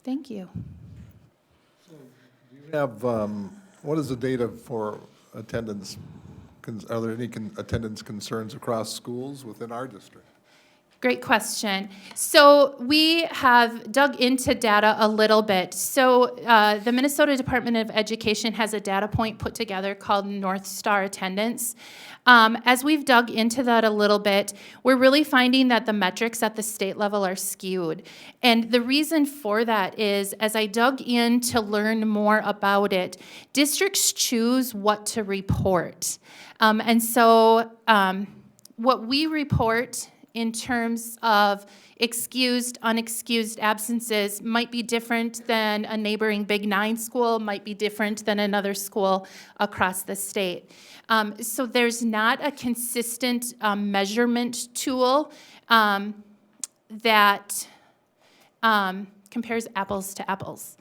Thank you. You have, what is the data for attendance? Are there any attendance concerns across schools within our district? Great question. So we have dug into data a little bit. So the Minnesota Department of Education has a data point put together called North Star Attendance. As we've dug into that a little bit, we're really finding that the metrics at the state level are skewed. And the reason for that is, as I dug in to learn more about it, districts choose what to report. And so what we report in terms of excused, unexcused absences might be different than a neighboring Big 9 school, might be different than another school across the state. So there's not a consistent measurement tool that compares apples to apples.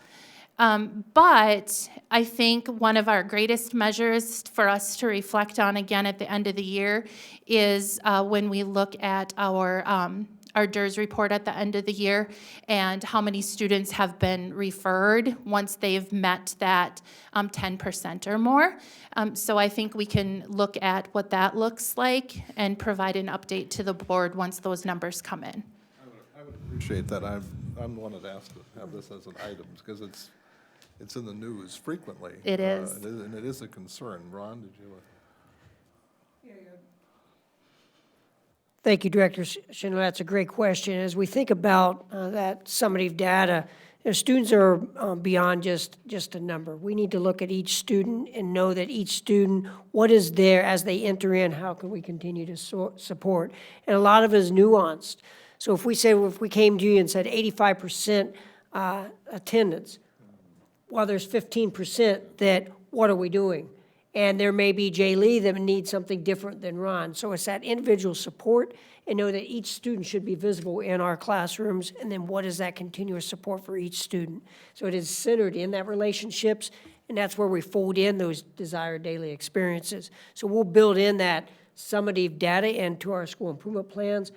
But I think one of our greatest measures for us to reflect on again at the end of the year is when we look at our DERS report at the end of the year and how many students have been referred once they've met that 10% or more. So I think we can look at what that looks like and provide an update to the board once those numbers come in. I would appreciate that. I'm the one that asked to have this as an item, because it's in the news frequently. It is. And it is a concern. Ron, did you? Thank you, Director Schindler. That's a great question. As we think about that summative data, students are beyond just a number. We need to look at each student and know that each student, what is there as they enter in, how can we continue to support? And a lot of it is nuanced. So if we came to you and said 85% attendance, well, there's 15% that, what are we doing? And there may be Jay Lee that needs something different than Ron. So it's that individual support, and know that each student should be visible in our classrooms, and then what is that continuous support for each student? So it is centered in that relationships, and that's where we fold in those desired daily experiences. So we'll build in that summative data into our school improvement plans,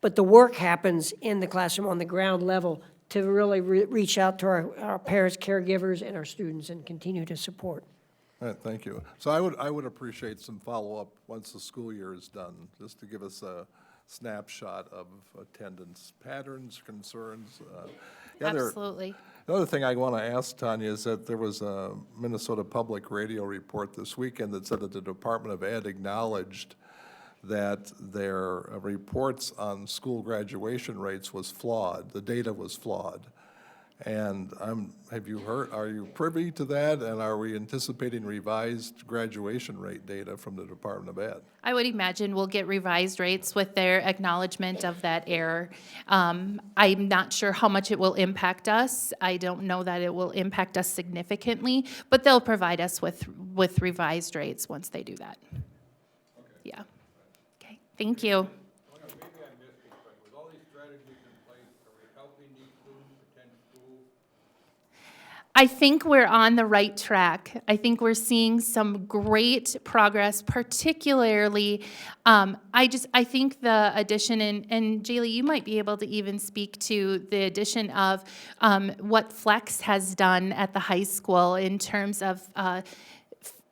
but the work happens in the classroom on the ground level to really reach out to our parents, caregivers, and our students and continue to support. All right, thank you. So I would appreciate some follow-up once the school year is done, just to give us a snapshot of attendance patterns, concerns. Absolutely. The other thing I want to ask, Tanya, is that there was a Minnesota Public Radio report this weekend that said that the Department of Ed acknowledged that their reports on school graduation rates was flawed. The data was flawed. And have you heard, are you privy to that? And are we anticipating revised graduation rate data from the Department of Ed? I would imagine we'll get revised rates with their acknowledgement of that error. I'm not sure how much it will impact us. I don't know that it will impact us significantly, but they'll provide us with revised rates once they do that. Okay. Yeah. Okay, thank you. Maybe I missed it, but with all these strategies in place, are we helping these students attend school? I think we're on the right track. I think we're seeing some great progress, particularly, I think the addition, and Jaylee, you might be able to even speak to the addition of what Flex has done at the high school in terms of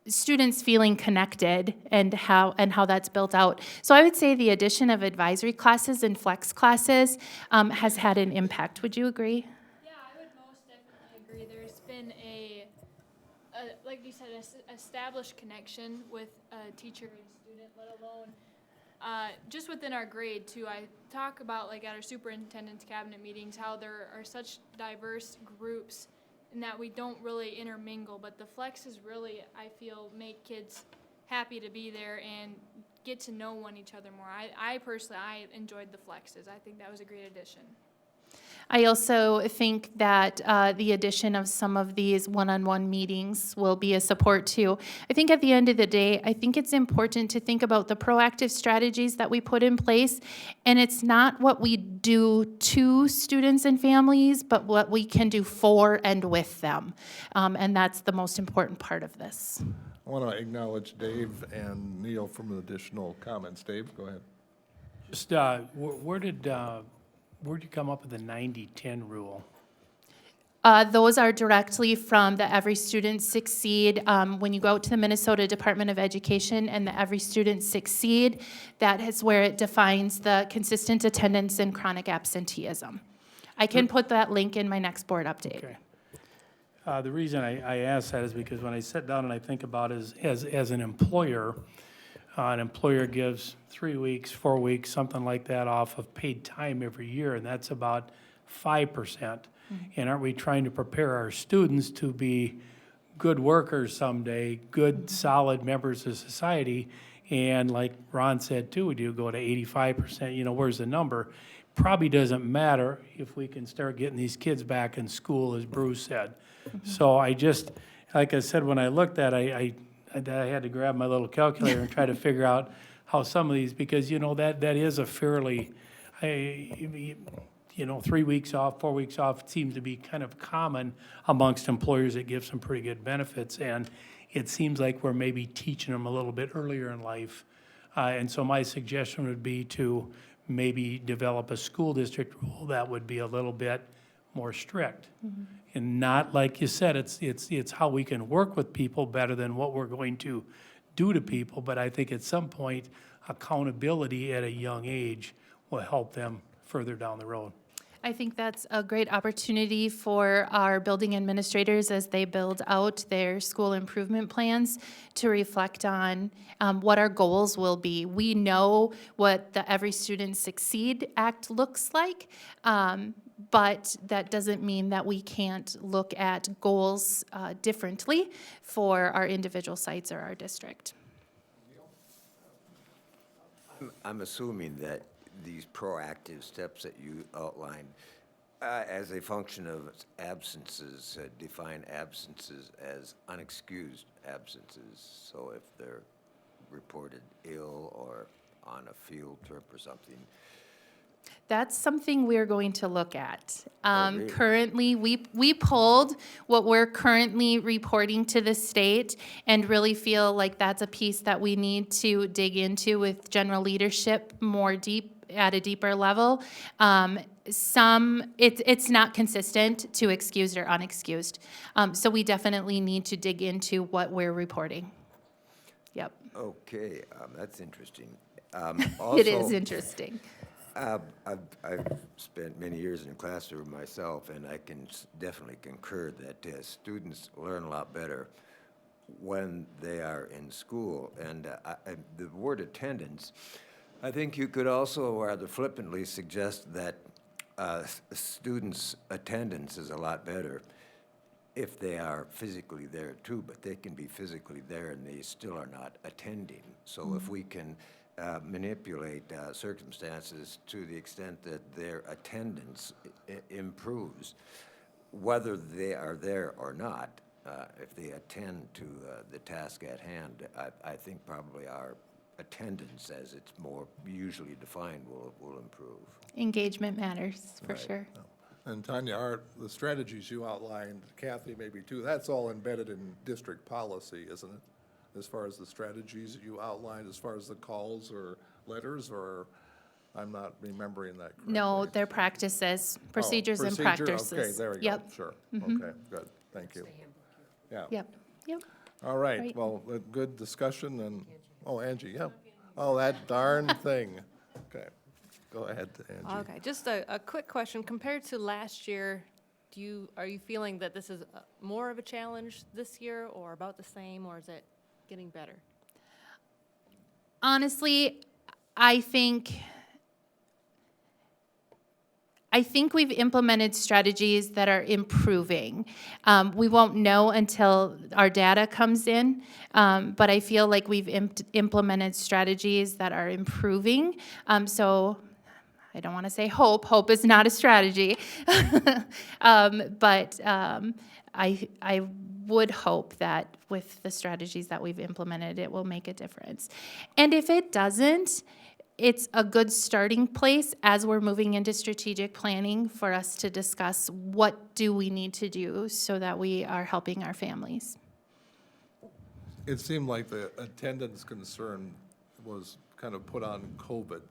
students feeling connected and how that's built out. So I would say the addition of advisory classes and Flex classes has had an impact. Would you agree? Yeah, I would most definitely agree. There's been a like you said, an established connection with a teacher and student, let alone just within our grade too. I talk about, like, at our superintendent's cabinet meetings, how there are such diverse groups and that we don't really intermingle, but the Flexes really, I feel, make kids happy to be there and get to know each other more. I personally enjoyed the Flexes. I think that was a great addition. I also think that the addition of some of these one-on-one meetings will be a support too. I think at the end of the day, I think it's important to think about the proactive strategies that we put in place, and it's not what we do to students and families, but what we can do for and with them. And that's the most important part of this. I want to acknowledge Dave and Neil from additional comments. Dave, go ahead. Just, where'd you come up with the 90-10 rule? Those are directly from the Every Student Succeed. When you go out to the Minnesota Department of Education and the Every Student Succeed, that is where it defines the consistent attendance and chronic absenteeism. I can put that link in my next board update. Okay. The reason I ask that is because when I sit down and I think about it as an employer gives 3 weeks, 4 weeks, something like that off of paid time every year, and that's about 5%. And aren't we trying to prepare our students to be good workers someday, good, solid members of society? And like Ron said too, do you go to 85%, where's the number? Probably doesn't matter if we can start getting these kids back in school, as Bruce said. So I just, like I said, when I looked at it, I had to grab my little calculator and try to figure out how some of these, because that is a fairly, 3 weeks off, 4 weeks off seems to be kind of common amongst employers that give some pretty good benefits. And it seems like we're maybe teaching them a little bit earlier in life. And so my suggestion would be to maybe develop a school district rule that would be a little bit more strict. And not, like you said, it's how we can work with people better than what we're going to do to people. But I think at some point, accountability at a young age will help them further down the road. I think that's a great opportunity for our building administrators as they build out their school improvement plans to reflect on what our goals will be. We know what the Every Student Succeed Act looks like, but that doesn't mean that we can't look at goals differently for our individual sites or our district. I'm assuming that these proactive steps that you outlined, as a function of absences, define absences as unexcused absences. So if they're reported ill or on a field trip or something. That's something we're going to look at. really? Currently, we pulled what we're currently reporting to the state and really feel like that's a piece that we need to dig into with general leadership at a deeper level. It's not consistent to excused or unexcused. So we definitely need to dig into what we're reporting. Yep. Okay, that's interesting. It is interesting. I've spent many years in the classroom myself, and I can definitely concur that students learn a lot better when they are in school. And the word attendance, I think you could also rather flippantly suggest that students' attendance is a lot better if they are physically there too, but they can be physically there and they still are not attending. So if we can manipulate circumstances to the extent that their attendance improves, whether they are there or not, if they attend to the task at hand, I think probably our attendance, as it's more usually defined, will improve. Engagement matters, for Right. sure. And Tanya, the strategies you outlined, Kathy maybe too, that's all embedded in district policy, isn't it? As far as the strategies that you outlined, as far as the calls or letters, or I'm not remembering that correctly? No, they're practices, Oh, procedures and procedure, practices. Okay, there we go, Yep, sure. Okay, good, thank you. Yeah. yep, yep. All right, Right. well, good discussion, and, Angie, yeah. Oh, that darn thing. Okay, go ahead, Angie. Okay, just a quick question. Compared to last year, are you feeling that this is more of a challenge this year, or about the same, or is it getting better? Honestly, I think we've implemented strategies that are improving. We won't know until our data comes in, but I feel like we've implemented strategies that are improving. So I don't want to say hope. Hope is not a strategy. But I would hope that with the strategies that we've implemented, it will make a difference. And if it doesn't, it's a good starting place as we're moving into strategic planning for us to discuss what do we need to do so that we are helping our families. It seemed like the attendance concern was kind of put on COVID.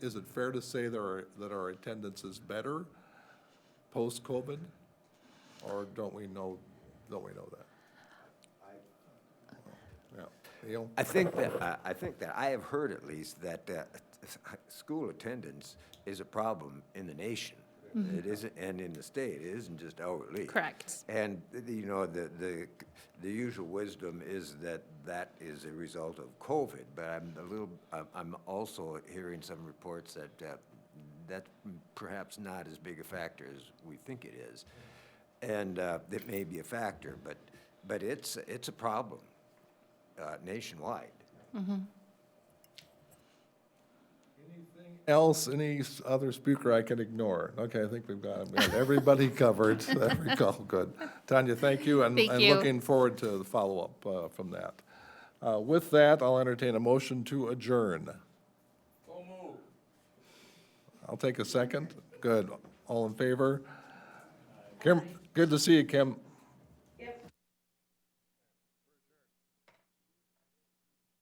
Is it fair to say that our attendance is better post-COVID? Or don't we know that? Yeah, Neil? I think that I have heard at least that school attendance is a problem in the nation. It isn't, and in the state, it isn't just outwardly. Correct. And the usual wisdom is that is a result of COVID. But I'm also hearing some reports that that's perhaps not as big a factor as we think it is, and it may be a factor, but it's a problem nationwide. Else, any other speaker I can ignore? Okay, I think we've got everybody covered. There we go, good. Tanya, thank you, and Thank you. looking forward to the follow-up from that. With that, I'll entertain a motion to adjourn. So moved. I'll take a second. Good. All in favor? Kim, good to see you, Kim.